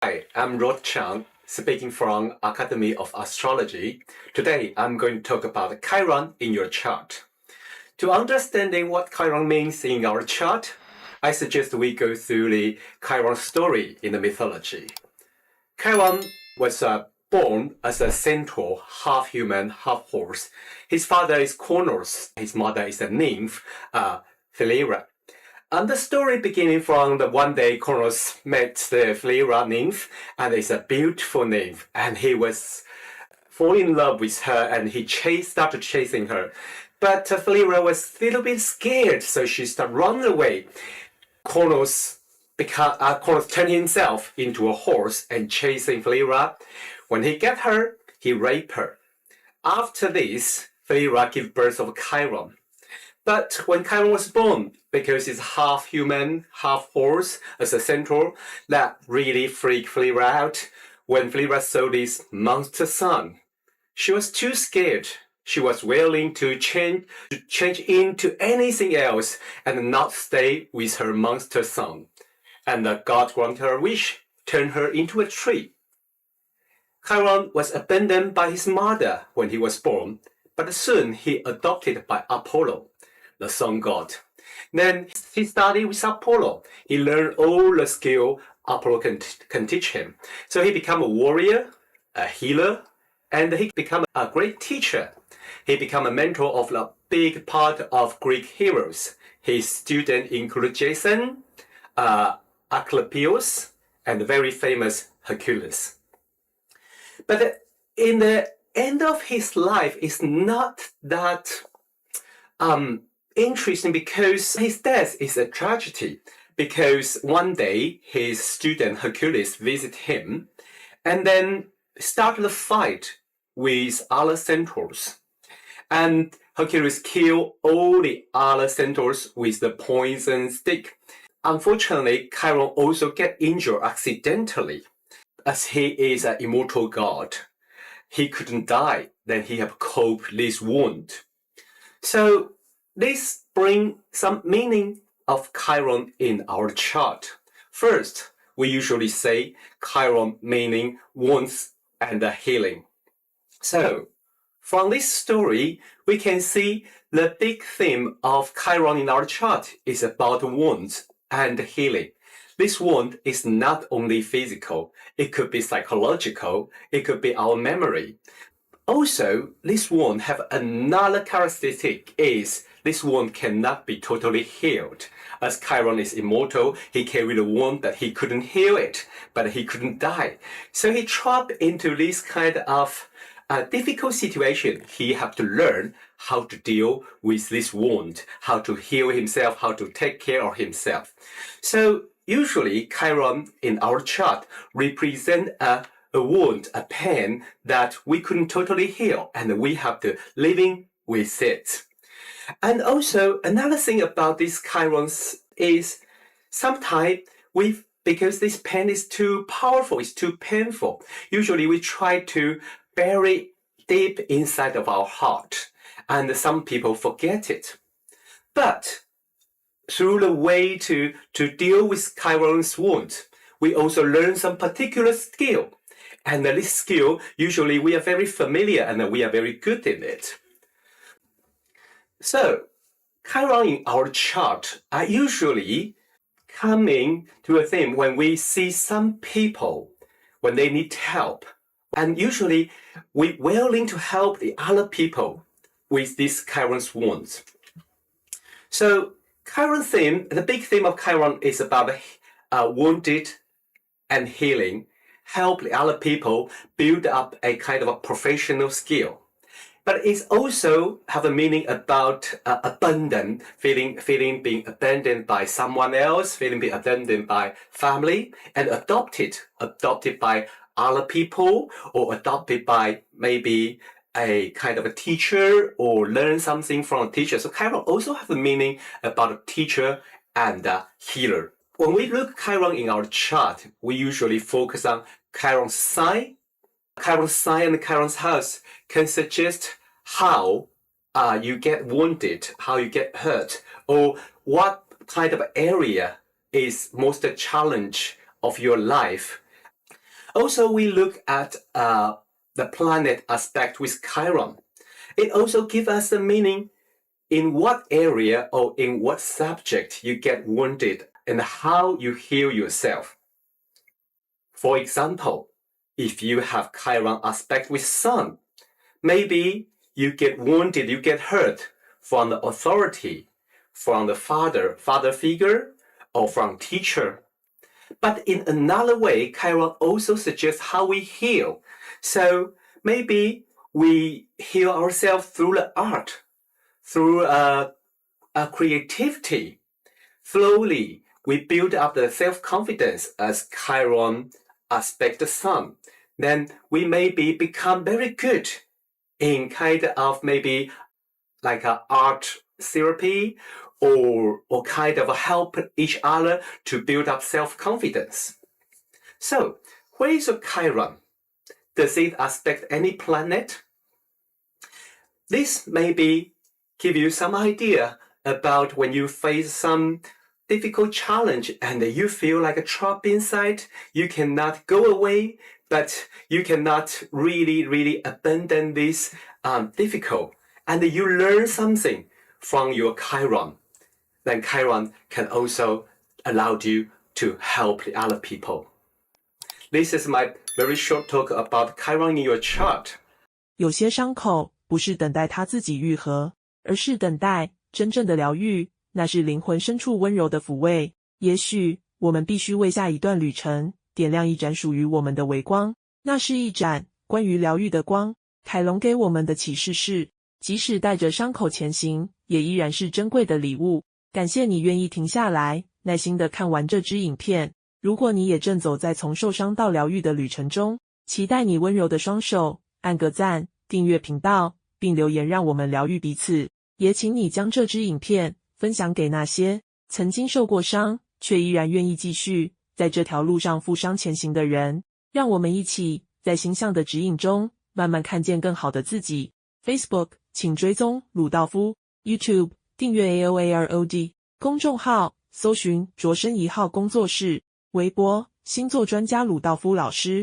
Hi, I'm Rod Chang, speaking from Academy of Astrology. Today, I'm going to talk about Chiron in your chart. To understanding what Chiron means in our chart, I suggest we go through the Chiron story in the mythology. Chiron was born as a centaur, half human, half horse. His father is Kronos, his mother is a nymph, Philyra. And the story beginning from the one day Kronos met the Philyra nymph, and it's a beautiful nymph, and he was falling in love with her, and he started chasing her. But Philyra was a little bit scared, so she started running away. Kronos turned himself into a horse and chasing Philyra. When he got her, he raped her. After this, Philyra gave birth of Chiron. But when Chiron was born, because he's half human, half horse, as a centaur, that really freaked Philyra out. When Philyra saw this monster son, she was too scared. She was willing to change into anything else and not stay with her monster son. And God granted her wish, turned her into a tree. Chiron was abandoned by his mother when he was born, but soon he adopted by Apollo, the sun god. Then he studied with Apollo. He learned all the skill Apollo can teach him. So he became a warrior, a healer, and he became a great teacher. He became a mentor of a big part of Greek heroes. His students include Jason, Asclepius, and the very famous Hercules. But in the end of his life, it's not that interesting, because his death is a tragedy. Because one day his student Hercules visited him and then started a fight with other centaurs. And Hercules killed all the other centaurs with the poison stick. Unfortunately, Chiron also get injured accidentally. As he is an immortal god, he couldn't die. Then he have coped this wound. So this brings some meaning of Chiron in our chart. First, we usually say Chiron meaning wounds and healing. So from this story, we can see the big theme of Chiron in our chart is about wounds and healing. This wound is not only physical, it could be psychological, it could be our memory. Also, this wound have another characteristic is this wound cannot be totally healed. As Chiron is immortal, he carried a wound that he couldn't heal it, but he couldn't die. So he trapped into this kind of difficult situation. He had to learn how to deal with this wound, how to heal himself, how to take care of himself. So usually Chiron in our chart represent a wound, a pain that we couldn't totally heal, and we have to living with it. And also another thing about these Chirons is sometimes because this pain is too powerful, it's too painful, usually we try to bury deep inside of our heart, and some people forget it. But through the way to deal with Chiron's wound, we also learn some particular skill. And this skill, usually we are very familiar and we are very good in it. So, Chiron in our chart are usually coming to a theme when we see some people, when they need help. And usually, we're willing to help the other people with these Chiron's wounds. So, Chiron theme, the big theme of Chiron is about wounded and healing, help the other people build up a kind of a professional skill. But it also have a meaning about abandon, feeling being abandoned by someone else, feeling being abandoned by family, and adopted by other people, or adopted by maybe a kind of a teacher, or learn something from a teacher. So Chiron also have a meaning about a teacher and a healer. When we look at Chiron in our chart, we usually focus on Chiron's sign. Chiron's sign and Chiron's house can suggest how you get wounded, how you get hurt, or what kind of area is most a challenge of your life. Also, we look at the planet aspect with Chiron. It also gives us the meaning in what area or in what subject you get wounded and how you heal yourself. For example, if you have Chiron aspect with Sun, maybe you get wounded, you get hurt from the authority, from the father figure, or from teacher. But in another way, Chiron also suggests how we heal. So maybe we heal ourselves through the art, through creativity. Slowly, we build up the self-confidence as Chiron aspect the Sun. Then we maybe become very good in kind of maybe like a art therapy or kind of help each other to build up self-confidence. So, where is your Chiron? Does it aspect any planet? This maybe give you some idea about when you face some difficult challenge and you feel like a trap inside, you cannot go away, but you cannot really abandon this difficult. And you learn something from your Chiron. Then Chiron can also allow you to help the other people. This is my very short talk about Chiron in your chart. 有些伤口不是等待它自己愈合，而是等待真正的疗愈，那是灵魂深处温柔的抚慰。也许我们必须为下一段旅程点亮一盏属于我们的微光，那是一盏关于疗愈的光。凯龙给我们的启示是，即使带着伤口前行，也依然是珍贵的礼物。感谢你愿意停下来，耐心地看完这支影片。如果你也正走在从受伤到疗愈的旅程中，期待你温柔的双手，按个赞，订阅频道，并留言让我们疗愈彼此。也请你将这支影片分享给那些曾经受过伤，却依然愿意继续在这条路上负伤前行的人。让我们一起在星相的指引中，慢慢看见更好的自己。Facebook 请追踪鲁道夫 ，YouTube 订阅 AOAROD 公众号，搜寻着身一号工作室，微博星座专家鲁道夫老师。